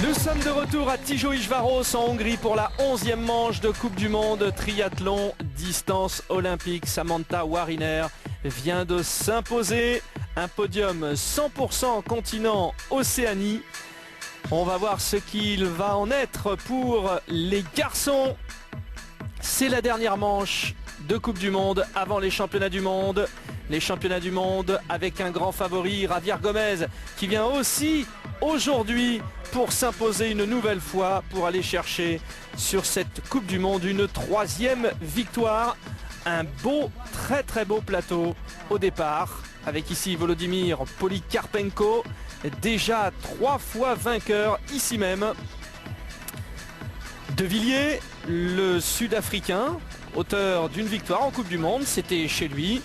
Nous sommes de retour à Tijoiș-Varros en Hongrie pour la 11e manche de Coupe du Monde triathlon distance olympique. Samantha Wariner vient de s'imposer un podium 100% continent Océanie. On va voir ce qu'il va en être pour les garçons. C'est la dernière manche de Coupe du Monde avant les championnats du monde. Les championnats du monde avec un grand favori, Javier Gomez, qui vient aussi aujourd'hui pour s'imposer une nouvelle fois, pour aller chercher sur cette Coupe du Monde une 3e victoire. Un beau, très beau plateau au départ, avec ici Volodymyr Polikarpenko, déjà 3 fois vainqueur ici même. De Villiers, le Sud-Africain, auteur d'une victoire en Coupe du Monde, c'était chez lui.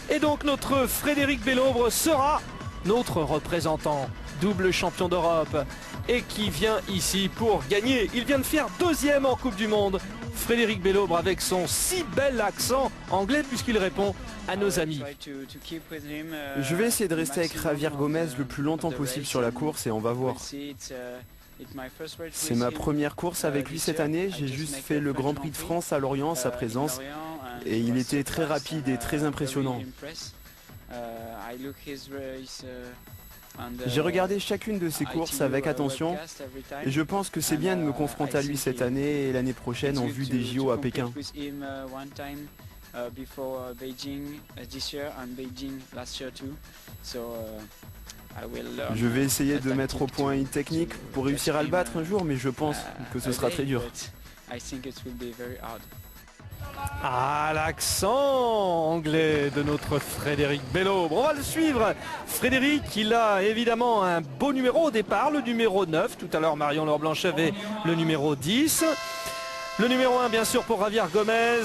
Et donc notre Frédéric Bellobre sera notre représentant, double champion d'Europe, et qui vient ici pour gagner. Il vient de faire 2e en Coupe du Monde. Frédéric Bellobre avec son si bel accent anglais puisqu'il répond à nos amis. Je vais essayer de rester avec Javier Gomez le plus longtemps possible sur la course et on va voir. C'est ma première course avec lui cette année, j'ai juste fait le Grand Prix de France à Lorient, sa présence, et il était très rapide et très impressionnant. J'ai regardé chacune de ses courses avec attention et je pense que c'est bien de me confronter à lui cette année et l'année prochaine en vue des JO à Pékin. Je vais essayer de mettre au point une technique pour réussir à le battre un jour, mais je pense que ce sera très dur. Ah, l'accent anglais de notre Frédéric Bellobre. On va le suivre. Frédéric, il a évidemment un beau numéro au départ, le numéro 9. Tout à l'heure, Marion Laure-Blanchet avait le numéro 10. Le numéro 1, bien sûr, pour Javier Gomez.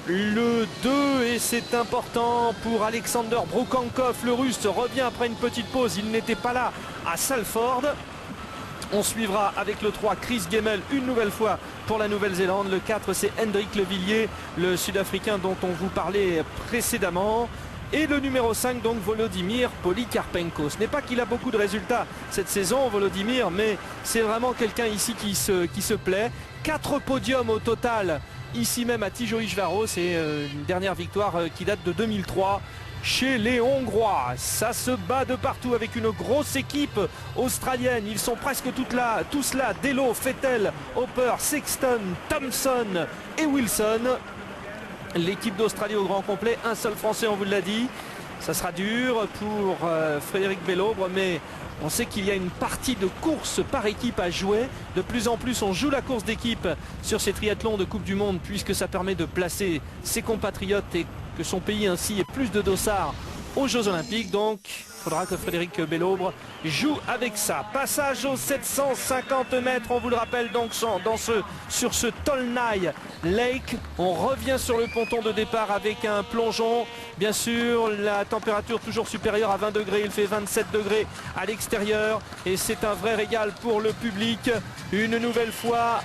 Le 2, et c'est important, pour Alexander Broukankov. Le Russe revient après une petite pause. Il n'était pas là à Salford. On suivra avec le 3 Chris Gemmel une nouvelle fois pour la Nouvelle-Zélande. Le 4 c'est Hendrik Levilliers, le Sud-Africain dont on vous parlait précédemment. Et le numéro 5 donc Volodymyr Polikarpenko. Ce n'est pas qu'il a beaucoup de résultats cette saison Volodymyr, mais c'est vraiment quelqu'un ici qui se plaît. 4 podiums au total ici même à Tijoiș-Varros et une dernière victoire qui date de 2003. Chez les Hongrois, ça se bat de partout avec une grosse équipe australienne. Ils sont presque tous là. Delo, Fettel, Hopper, Sexton, Thompson et Wilson. L'équipe d'Australie au grand complet. Un seul Français, on vous l'a dit. Ça sera dur pour Frédéric Bellobre, mais on sait qu'il y a une partie de course par équipe à jouer. De plus en plus, on joue la course d'équipe sur ces triathlons de Coupe du Monde puisque ça permet de placer ses compatriotes et que son pays ainsi ait plus de dossards aux Jeux Olympiques. Donc, il faudra que Frédéric Bellobre joue avec ça. Passage aux 750 mètres, on vous le rappelle donc sur ce Tolnai Lake. On revient sur le ponton de départ avec un plongeon. Bien sûr, la température toujours supérieure à 20 degrés. Il fait 27 degrés à l'extérieur. Et c'est un vrai régal pour le public. Une nouvelle fois,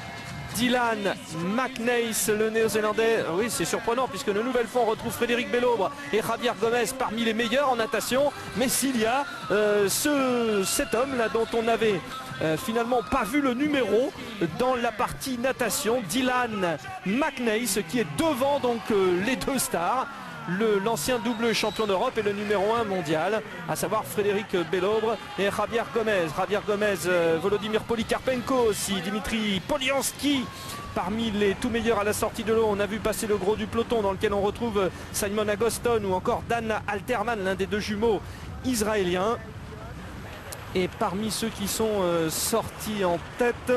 Dylan McNeice, le néo-zélandais. Oui, c'est surprenant puisque une nouvelle fois on retrouve Frédéric Bellobre et Javier Gomez parmi les meilleurs en natation. Mais s'il y a cet homme là dont on n'avait finalement pas vu le numéro dans la partie natation, Dylan McNeice, qui est devant donc les deux stars, l'ancien double champion d'Europe et le numéro 1 mondial, à savoir Frédéric Bellobre et Javier Gomez. Javier Gomez, Volodymyr Polikarpenko aussi, Dimitri Polianski. Parmi les tout meilleurs à la sortie de l'eau, on a vu passer le gros du peloton dans lequel on retrouve Simon Agoston ou encore Dan Alterman, l'un des deux jumeaux israéliens. Et parmi ceux qui sont sortis en tête,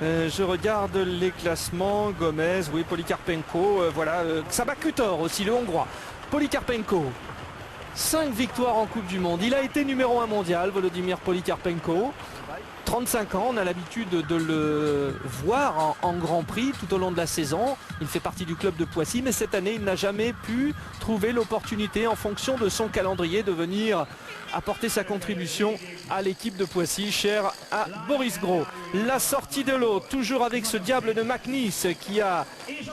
je regarde les classements. Gomez, oui, Polikarpenko, voilà, Csaba Kutor aussi, le Hongrois. Polikarpenko, 5 victoires en Coupe du Monde. Il a été numéro 1 mondial, Volodymyr Polikarpenko. 35 ans, on a l'habitude de le voir en Grand Prix tout au long de la saison. Il fait partie du club de Poissy, mais cette année, il n'a jamais pu trouver l'opportunité en fonction de son calendrier de venir apporter sa contribution à l'équipe de Poissy, chère à Boris Gros. La sortie de l'eau, toujours avec ce diable de McNeice qui a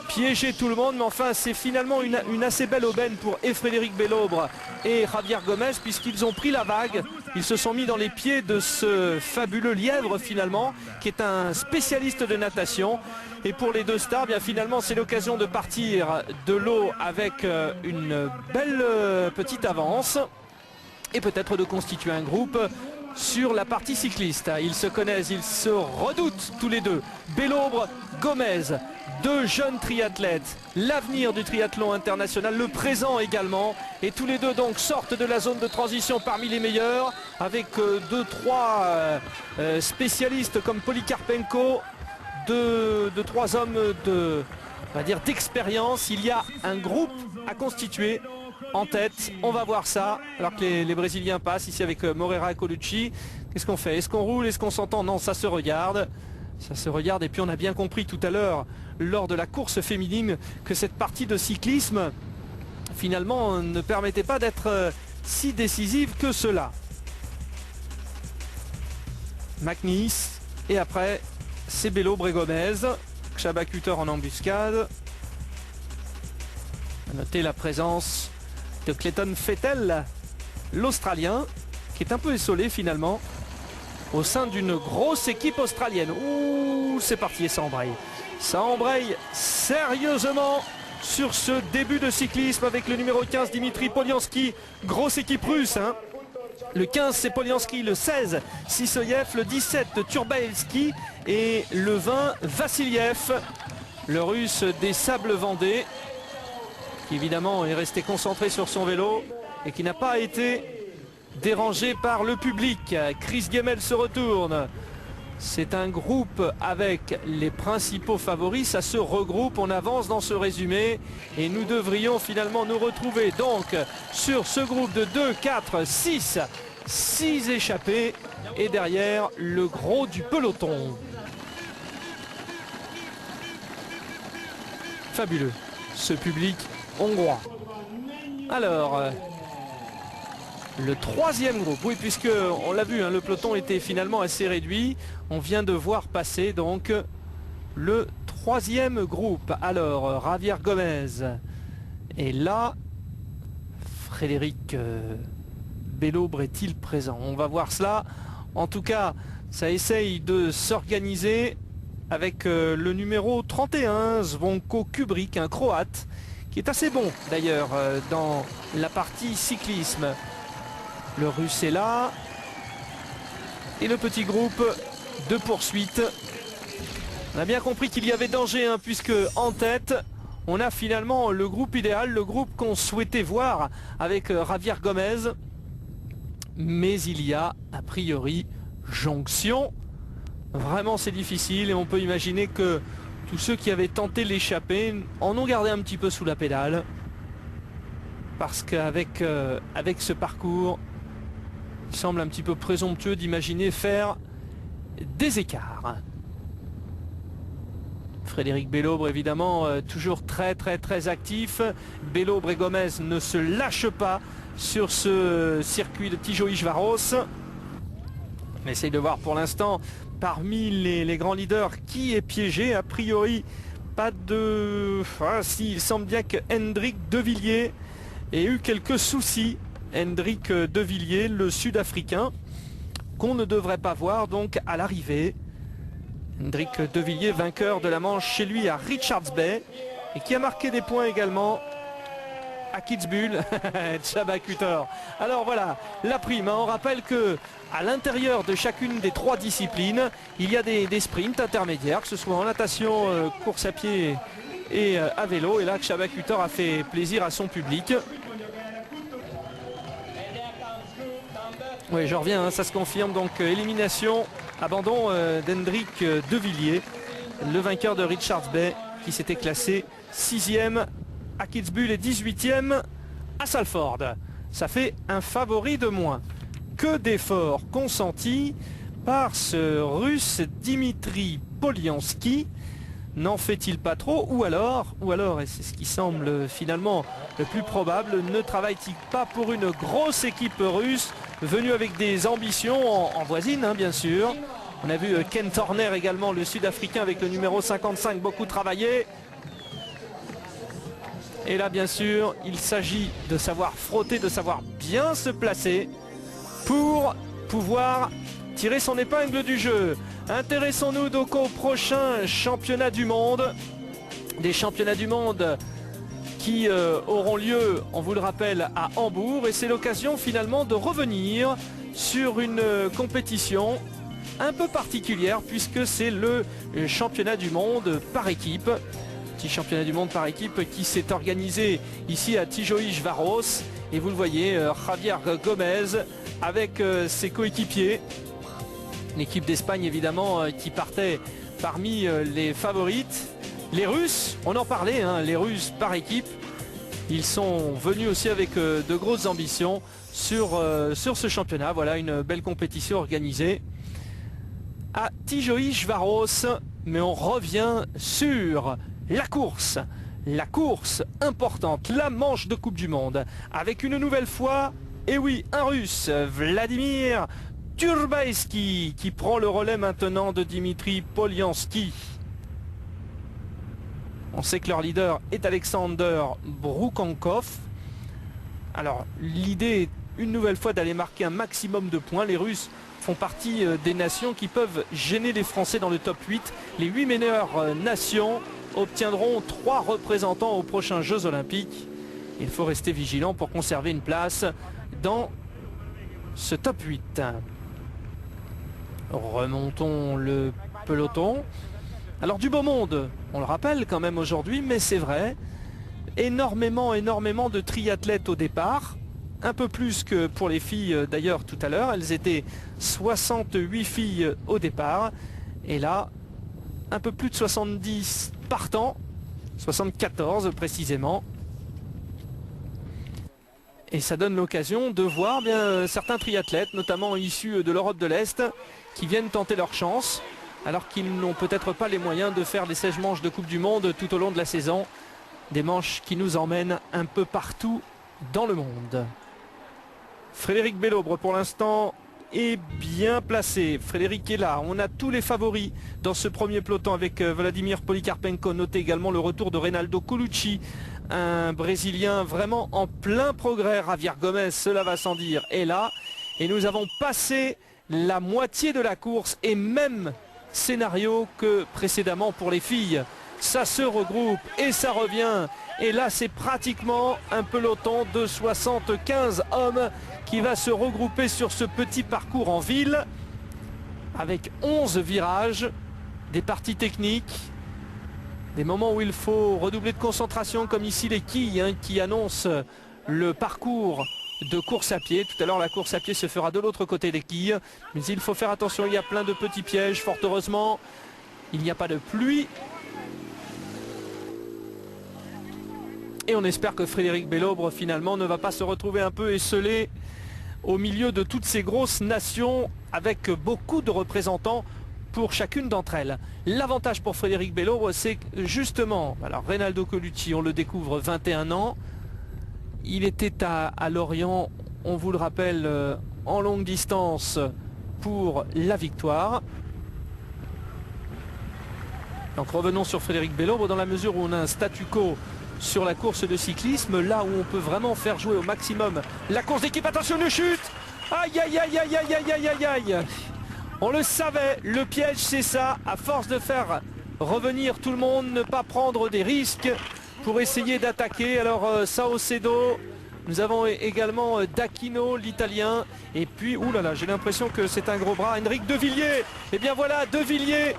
piéger tout le monde, mais enfin c'est finalement une assez belle aubaine pour Frédéric Bellobre et Javier Gomez, puisqu'ils ont pris la vague, ils se sont mis dans les pieds de ce fabuleux lièvre finalement, qui est un spécialiste de natation. Et pour les deux stars, bien finalement c'est l'occasion de partir de l'eau avec une belle petite avance et peut-être de constituer un groupe sur la partie cycliste. Ils se connaissent, ils se redoutent tous les deux. Bellobre, Gomez, deux jeunes triathlètes, l'avenir du triathlon international, le présent également. Et tous les deux donc sortent de la zone de transition parmi les meilleurs, avec deux, trois spécialistes comme Polikarpenko, trois hommes de, on va dire, d'expérience. Il y a un groupe à constituer en tête, on va voir ça, alors que les Brésiliens passent ici avec Moreira et Colucci. Qu'est-ce qu'on fait? Est-ce qu'on roule? Est-ce qu'on s'entend? Non, ça se regarde. Ça se regarde, et puis on a bien compris tout à l'heure, lors de la course féminine, que cette partie de cyclisme, finalement, ne permettait pas d'être si décisive que cela. McNeese, et après, c'est Bellobre et Gomez. Csaba Kutter en embuscade. À noter la présence de Clayton Fettel, l'Australien, qui est un peu essolé finalement au sein d'une grosse équipe australienne. Ouh, c'est parti, et ça embraye. Ça embraye sérieusement sur ce début de cyclisme avec le numéro 15, Dimitri Polianski. Grosse équipe russe, hein. Le 15, c'est Polianski, le 16, Sisoyev, le 17, Turbaevski et le 20, Vassiliev, le russe des Sables Vendée, qui évidemment est resté concentré sur son vélo et qui n'a pas été dérangé par le public. Chris Gemel se retourne. C'est un groupe avec les principaux favoris, ça se regroupe, on avance dans ce résumé et nous devrions finalement nous retrouver donc sur ce groupe de 2, 4, 6 échappés et derrière le gros du peloton. Fabuleux ce public hongrois. Alors, le troisième groupe, oui, puisque on l'a vu, hein, le peloton était finalement assez réduit. On vient de voir passer donc le troisième groupe. Alors, Javier Gomez est là. Frédéric Bellobre est-il présent? On va voir cela. En tout cas, ça essaye de s'organiser avec le numéro 31, Zvonko Kubrick, un Croate, qui est assez bon d'ailleurs dans la partie cyclisme. Le russe est là. Et le petit groupe de poursuite. On a bien compris qu'il y avait danger, hein, puisque en tête, on a finalement le groupe idéal, le groupe qu'on souhaitait voir avec Javier Gomez. Mais il y a a priori jonction. Vraiment c'est difficile et on peut imaginer que tous ceux qui avaient tenté l'échappée en ont gardé un petit peu sous la pédale. Parce qu'avec avec ce parcours, il semble un petit peu présomptueux d'imaginer faire des écarts. Frédéric Bellobre évidemment toujours très actif. Bellobre et Gomez ne se lâchent pas sur ce circuit de Tijoiș-Varos. On essaye de voir pour l'instant parmi les grands leaders qui est piégé. A priori pas de... Ah, si, il semble bien que Hendrik De Villiers ait eu quelques soucis. Hendrik De Villiers, le sud-africain, qu'on ne devrait pas voir donc à l'arrivée. Hendrik De Villiers, vainqueur de la manche chez lui à Richards Bay et qui a marqué des points également à Kitzbühel. Csaba Kutter. Alors voilà, la prime. On rappelle que à l'intérieur de chacune des trois disciplines, il y a des sprints intermédiaires, que ce soit en natation, course à pied et à vélo. Et là, Csaba Kutter a fait plaisir à son public. Oui, je reviens, hein, ça se confirme. Donc élimination, abandon d'Hendrik De Villiers, le vainqueur de Richards Bay, qui s'était classé 6e à Kitzbühel et 18e à Salford. Ça fait un favori de moins. Que d'efforts consentis par ce russe Dimitri Polianski. N'en fait-il pas trop? Ou alors, et c'est ce qui semble finalement le plus probable, ne travaille-t-il pas pour une grosse équipe russe venue avec des ambitions en voisine, hein, bien sûr. On a vu Ken Torner également, le sud-africain avec le numéro 55, beaucoup travaillé. Et là, bien sûr, il s'agit de savoir frotter, de savoir bien se placer pour pouvoir tirer son épingle du jeu. Intéressons-nous donc au prochain championnat du monde. Des championnats du monde qui auront lieu, on vous le rappelle, à Hambourg. Et c'est l'occasion finalement de revenir sur une compétition un peu particulière puisque c'est le championnat du monde par équipe. Petit championnat du monde par équipe qui s'est organisé ici à Tijoux-Varos. Et vous le voyez, Javier Gomez avec ses coéquipiers. L'équipe d'Espagne évidemment qui partait parmi les favorites. Les Russes, on en parlait, hein, les Russes par équipe. Ils sont venus aussi avec de grosses ambitions sur ce championnat. Voilà une belle compétition organisée à Tijoux-Varos. Mais on revient sur la course importante, la manche de Coupe du Monde. Avec une nouvelle fois, et oui, un Russe, Vladimir Turbaïski, qui prend le relais maintenant de Dimitri Poliansky. On sait que leur leader est Alexander Broukankov. Alors l'idée est une nouvelle fois d'aller marquer un maximum de points. Les Russes font partie des nations qui peuvent gêner les Français dans le top 8. Les 8 meilleures nations obtiendront 3 représentants aux prochains Jeux Olympiques. Il faut rester vigilant pour conserver une place dans ce top 8. Remontons le peloton. Alors du beau monde, on le rappelle quand même aujourd'hui, mais c'est vrai, énormément de triathlètes au départ, un peu plus que pour les filles d'ailleurs tout à l'heure. Elles étaient 68 filles au départ, et là, un peu plus de 70 partants, 74 précisément. Et ça donne l'occasion de voir bien certains triathlètes, notamment issus de l'Europe de l'Est, qui viennent tenter leur chance, alors qu'ils n'ont peut-être pas les moyens de faire les 16 manches de Coupe du Monde tout au long de la saison. Des manches qui nous emmènent un peu partout dans le monde. Frédéric Bellobre pour l'instant est bien placé. Frédéric est là. On a tous les favoris dans ce premier peloton avec Vladimir Polikarpenko. Notez également le retour de Reinaldo Colucci, un Brésilien vraiment en plein progrès. Javier Gomez, cela va sans dire, est là. Et nous avons passé la moitié de la course et même scénario que précédemment pour les filles. Ça se regroupe et ça revient. Et là, c'est pratiquement un peloton de 75 hommes qui va se regrouper sur ce petit parcours en ville avec 11 virages, des parties techniques, des moments où il faut redoubler de concentration comme ici les quilles qui annoncent le parcours de course à pied. Tout à l'heure la course à pied se fera de l'autre côté des quilles, mais il faut faire attention, il y a plein de petits pièges. Fort heureusement il n'y a pas de pluie et on espère que Frédéric Bellobre finalement ne va pas se retrouver un peu esselé au milieu de toutes ces grosses nations avec beaucoup de représentants pour chacune d'entre elles. L'avantage pour Frédéric Bellobre, c'est justement, alors Reinaldo Colucci, on le découvre, 21 ans. Il était à Lorient, on vous le rappelle, en longue distance pour la victoire. Donc revenons sur Frédéric Bellobre dans la mesure où on a un statu quo sur la course de cyclisme, là où on peut vraiment faire jouer au maximum la course d'équipe. Attention, une chute! Aïe aïe aïe aïe aïe aïe aïe aïe aïe! On le savait, le piège c'est ça, à force de faire revenir tout le monde, ne pas prendre des risques pour essayer d'attaquer. Alors Saucedo, nous avons également D'Acchino, l'italien, et puis, oulala, j'ai l'impression que c'est un gros bras, Henrik De Villiers. Et bien voilà, De Villiers,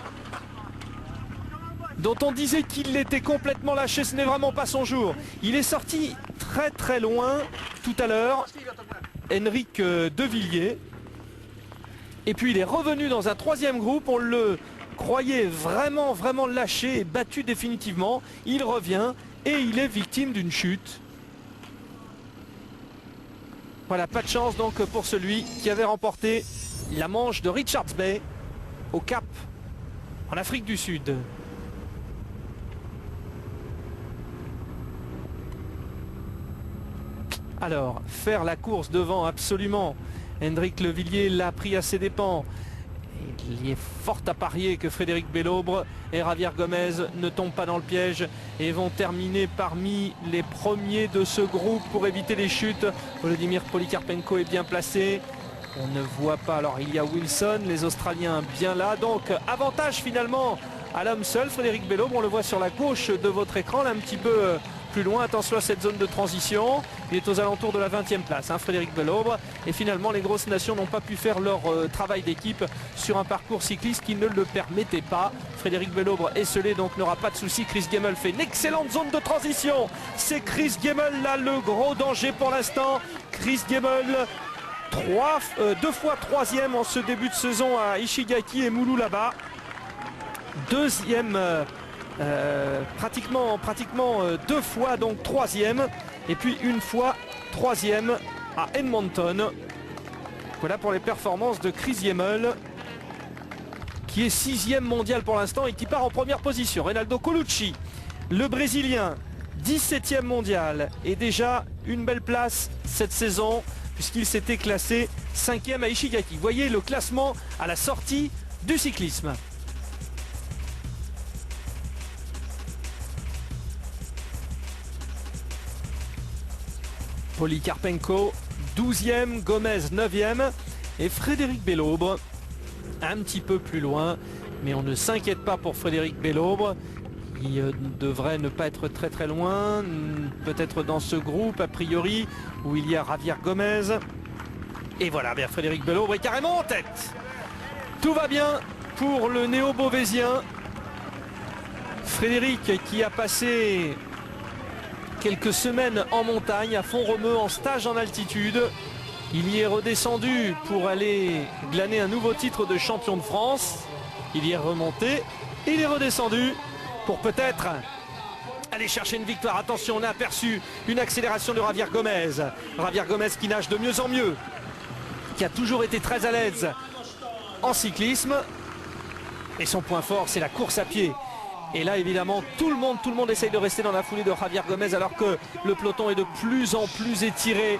dont on disait qu'il était complètement lâché, ce n'est vraiment pas son jour. Il est sorti très loin tout à l'heure, Henrik De Villiers. Et puis il est revenu dans un troisième groupe, on le croyait vraiment lâché et battu définitivement. Il revient et il est victime d'une chute. Voilà, pas de chance donc pour celui qui avait remporté la manche de Richards Bay au Cap, en Afrique du Sud. Alors, faire la course devant absolument. Henrik Le Villiers l'a pris à ses dépens. Et Il est fort à parier que Frédéric Bellobre et Javier Gomez ne tombent pas dans le piège et vont terminer parmi les premiers de ce groupe pour éviter les chutes. Volodymyr Polikarpenko est bien placé. On ne voit pas, alors il y a Wilson, les Australiens bien là. Donc avantage finalement à l'homme seul, Frédéric Bellobre. On le voit sur la gauche de votre écran, là un petit peu plus loin. Attention à cette zone de transition. Il est aux alentours de la 20e place, hein, Frédéric Bellobre. Et finalement, les grosses nations n'ont pas pu faire leur travail d'équipe sur un parcours cycliste qui ne le permettait pas. Frédéric Bellobre est scellé, donc n'aura pas de souci. Chris Gemmel fait une excellente zone de transition. C'est Chris Gemmel là le gros danger pour l'instant. Chris Gemmel, deux fois troisième en ce début de saison à Ishigaki et Moulou là-bas. Deuxième, pratiquement deux fois donc troisième, et puis une fois troisième à Edmonton. Voilà pour les performances de Chris Gemmel, qui est 6e mondial pour l'instant et qui part en première position. Reinaldo Colucci, le Brésilien, 17e mondial, et déjà une belle place cette saison puisqu'il s'était classé 5e à Ishigaki. Vous voyez le classement à la sortie du cyclisme. Polikarpenko 12e, Gomez 9e et Frédéric Bellobre un petit peu plus loin, mais on ne s'inquiète pas pour Frédéric Bellobre. Il devrait ne pas être très loin, peut-être dans ce groupe a priori où il y a Javier Gomez. Et voilà, bien Frédéric Bellobre est carrément en tête. Tout va bien pour le néo-beauvaisien. Frédéric qui a passé quelques semaines en montagne, à Font-Romeu, en stage en altitude. Il y est redescendu pour aller glaner un nouveau titre de champion de France. Il y est remonté, il est redescendu pour peut-être aller chercher une victoire. Attention, on a aperçu une accélération de Javier Gomez. Javier Gomez qui nage de mieux en mieux, qui a toujours été très à l'aise en cyclisme. Et son point fort, c'est la course à pied. Et là, évidemment, tout le monde essaye de rester dans la foulée de Javier Gomez alors que le peloton est de plus en plus étiré.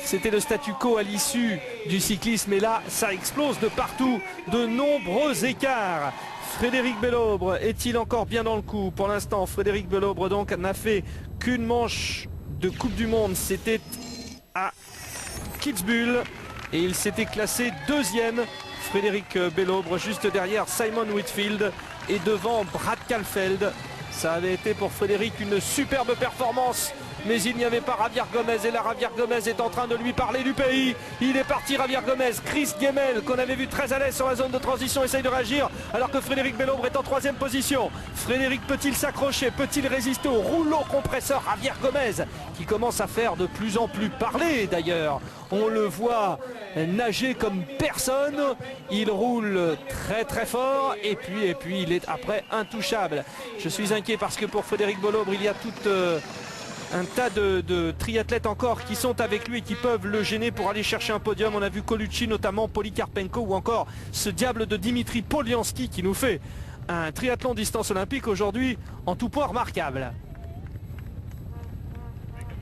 C'était le statu quo à l'issue du cyclisme et là, ça explose de partout, de nombreux écarts. Frédéric Bellobre est-il encore bien dans le coup? Pour l'instant, Frédéric Bellobre donc n'a fait qu'une manche de Coupe du Monde. C'était à Kitzbühel et il s'était classé 2e. Frédéric Bellobre juste derrière Simon Whitfield et devant Brad Kalfeld. Ça avait été pour Frédéric une superbe performance, mais il n'y avait pas Javier Gomez et là Javier Gomez est en train de lui parler du pays. Il est parti Javier Gomez. Chris Gemmel qu'on avait vu très à l'aise sur la zone de transition essaye de réagir alors que Frédéric Bellobre est en 3e position. Frédéric peut-il s'accrocher? Peut-il résister au rouleau compresseur Javier Gomez qui commence à faire de plus en plus parler d'ailleurs? On le voit nager comme personne, il roule très fort et puis il est après intouchable. Je suis inquiet parce que pour Frédéric Bellobre il y a tout un tas de triathlètes encore qui sont avec lui et qui peuvent le gêner pour aller chercher un podium. On a vu Colucci notamment, Polikarpenko ou encore ce diable de Dimitri Poliansky qui nous fait un triathlon distance olympique aujourd'hui en tout point remarquable.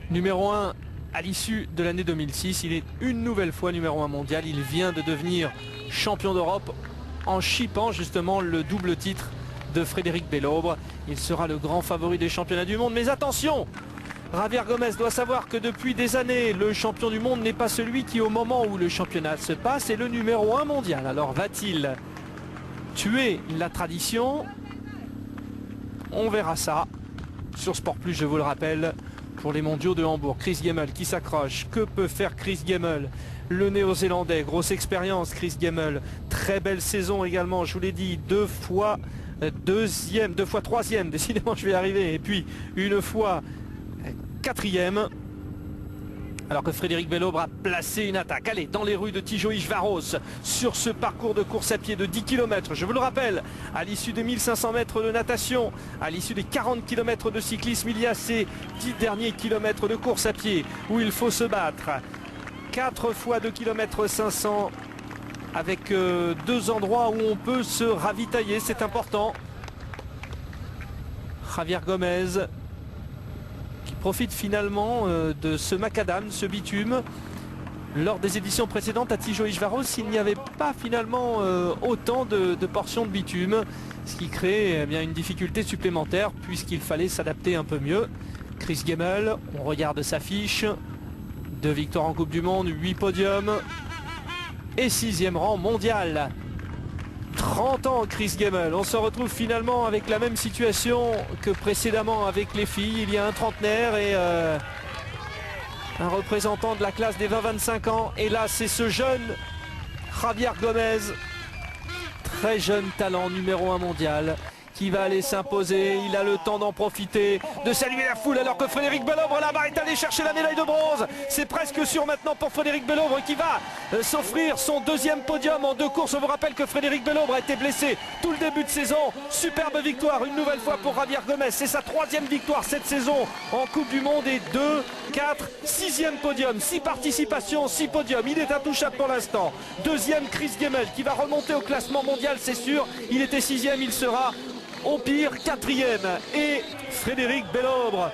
Numéro 1 à l'issue de l'année 2006, il est une nouvelle fois numéro 1 mondial. Il vient de devenir champion d'Europe en chippant justement le double titre de Frédéric Bellobre. Il sera le grand favori des championnats du monde. Mais attention, Javier Gomez doit savoir que depuis des années, le champion du monde n'est pas celui qui, au moment où le championnat se passe, est le numéro 1 mondial. Alors va-t-il tuer la tradition? On verra ça sur Sport Plus, je vous le rappelle, pour les mondiaux de Hambourg. Chris Gemmel qui s'accroche. Que peut faire Chris Gemmel? Le néo-zélandais, grosse expérience Chris Gemmel. Très belle saison également, je vous l'ai dit, deux fois troisième, décidément je vais y arriver, et puis une fois 4e. Alors que Frédéric Bellobre a placé une attaque. Allez, dans les rues de Tijoux-Varos, sur ce parcours de course à pied de 10 km. Je vous le rappelle, à l'issue des 1500 mètres de natation, à l'issue des 40 km de cyclisme, il y a ces 10 derniers kilomètres de course à pied où il faut se battre. 4 fois 2 km 500 avec deux endroits où on peut se ravitailler, c'est important. Javier Gomez qui profite finalement de ce macadam, ce bitume, Lors des éditions précédentes à Tijoux-Varos, il n'y avait pas finalement autant de portions de bitume, ce qui crée bien une difficulté supplémentaire puisqu'il fallait s'adapter un peu mieux. Chris Gemmel, on regarde sa fiche, 2 victoires en Coupe du Monde, 8 podiums et 6e rang mondial. 30 ans Chris Gemmel, on se retrouve finalement avec la même situation que précédemment avec les filles. Il y a un trentenaire et un représentant de la classe des 20-25 ans. Et là c'est ce jeune Javier Gomez, très jeune talent, numéro 1 mondial, qui va aller s'imposer. Il a le temps d'en profiter, de saluer la foule alors que Frédéric Bellobre là-bas est allé chercher la médaille de bronze. C'est presque sûr maintenant pour Frédéric Bellobre qui va s'offrir son 2e podium en 2 courses. Je vous rappelle que Frédéric Bellobre a été blessé tout le début de saison. Superbe victoire une nouvelle fois pour Javier Gomez. C'est sa 3e victoire cette saison en Coupe du Monde et 2, 4, 6e podium. 6 participations, 6 podiums. Il est intouchable pour l'instant. 2e Chris Gemmel qui va remonter au classement mondial, c'est sûr. Il était 6e, il sera au pire 4e. Et Frédéric Bellobre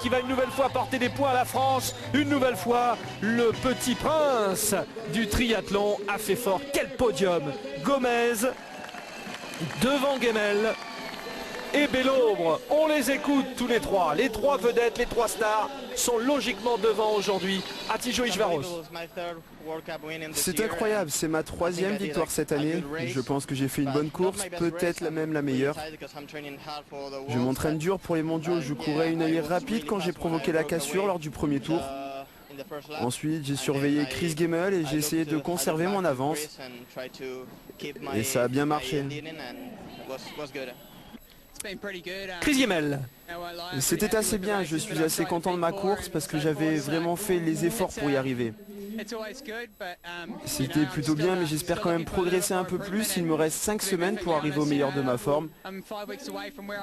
qui va une nouvelle fois porter des points à la France. Une nouvelle fois, le petit prince du triathlon a fait fort. Quel podium! Gomez devant Gemmel et Bellobre. On les écoute tous les trois. Les 3 vedettes, les 3 stars sont logiquement devant aujourd'hui à Tijoux-Varos. C'est incroyable, c'est ma 3e victoire cette année. Je pense que j'ai fait une bonne course, peut-être même la meilleure. Je m'entraîne dur pour les mondiaux, je courais une allure rapide quand j'ai provoqué la cassure lors du premier tour. Ensuite, j'ai surveillé Chris Gemmel et j'ai essayé de conserver mon avance. Et ça a bien marché. Chris Gemmel. C'était assez bien, je suis assez content de ma course parce que j'avais vraiment fait les efforts pour y arriver. C'était plutôt bien, mais j'espère quand même progresser un peu plus. Il me reste 5 semaines pour arriver au meilleur de ma forme.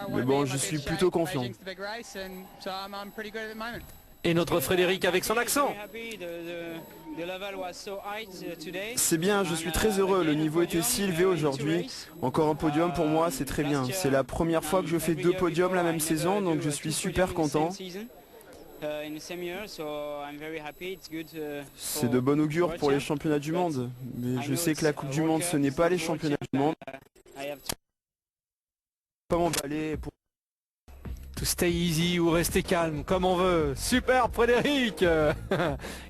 Mais bon, je suis plutôt confiant. Et notre Frédéric avec son accent. C'est bien, je suis très heureux, le niveau était si élevé aujourd'hui. Encore un podium pour moi, c'est très bien. C'est la première fois que je fais 2 podiums la même saison, donc je suis super content. C'est de bon augure pour les championnats du monde. Mais je sais que la Coupe du Monde, ce n'est pas les championnats du monde. Pas m'emballer pour... To stay easy ou rester calme, comme on veut. Super Frédéric.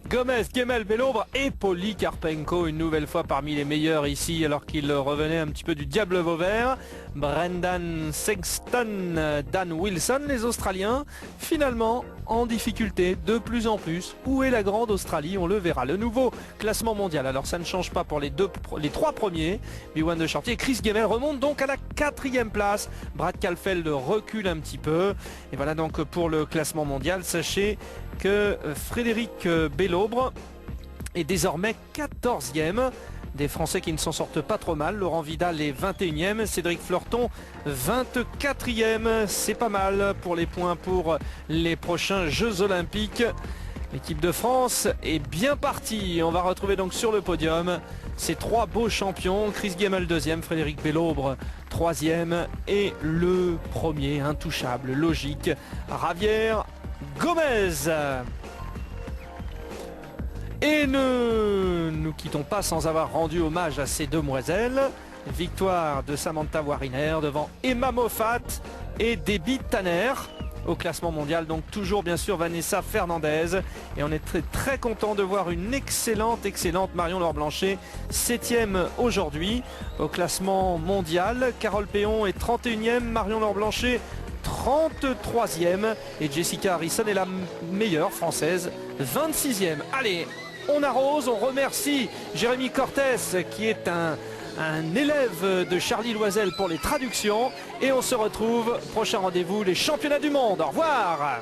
Gomez, Gemmel, Bellobre et Polikarpenko une nouvelle fois parmi les meilleurs ici alors qu'il revenait un petit peu du diable Vauvert. Brendan Sexton, Dan Wilson, les Australiens finalement en difficulté de plus en plus. Où est la grande Australie? On le verra. Le nouveau classement mondial, alors ça ne change pas pour les 3 premiers. Bjohan de Chartier, Chris Gemmel remonte donc à la 4e place. Brad Caulfield recule un petit peu. Et voilà donc pour le classement mondial. Sachez que Frédéric Bellobre est désormais 14e. Des Français qui ne s'en sortent pas trop mal. Laurent Vidal est 21e, Cédric Fleurton 24e. C'est pas mal pour les points pour les prochains Jeux Olympiques. L'équipe de France est bien partie. On va retrouver donc sur le podium ces 3 beaux champions. Chris Gemmel 2e, Frédéric Bellobre 3e et le premier intouchable, logique, Javier Gomez. Et ne nous quittons pas sans avoir rendu hommage à ces demoiselles. Victoire de Samantha Wariner devant Emma Moffat et Debbie Tanner. Au classement mondial, donc toujours bien sûr Vanessa Fernandez. Et on est très content de voir une excellente Marion-Laure Blanchet, 7e aujourd'hui au classement mondial. Carole Péon est 31e, Marion-Laure Blanchet 33e et Jessica Harrison est la meilleure française, 26e. Allez, on arrose, on remercie Jérémy Cortés qui est un élève de Charlie Loisel pour les traductions et on se retrouve, prochain rendez-vous, les championnats du monde. Au revoir.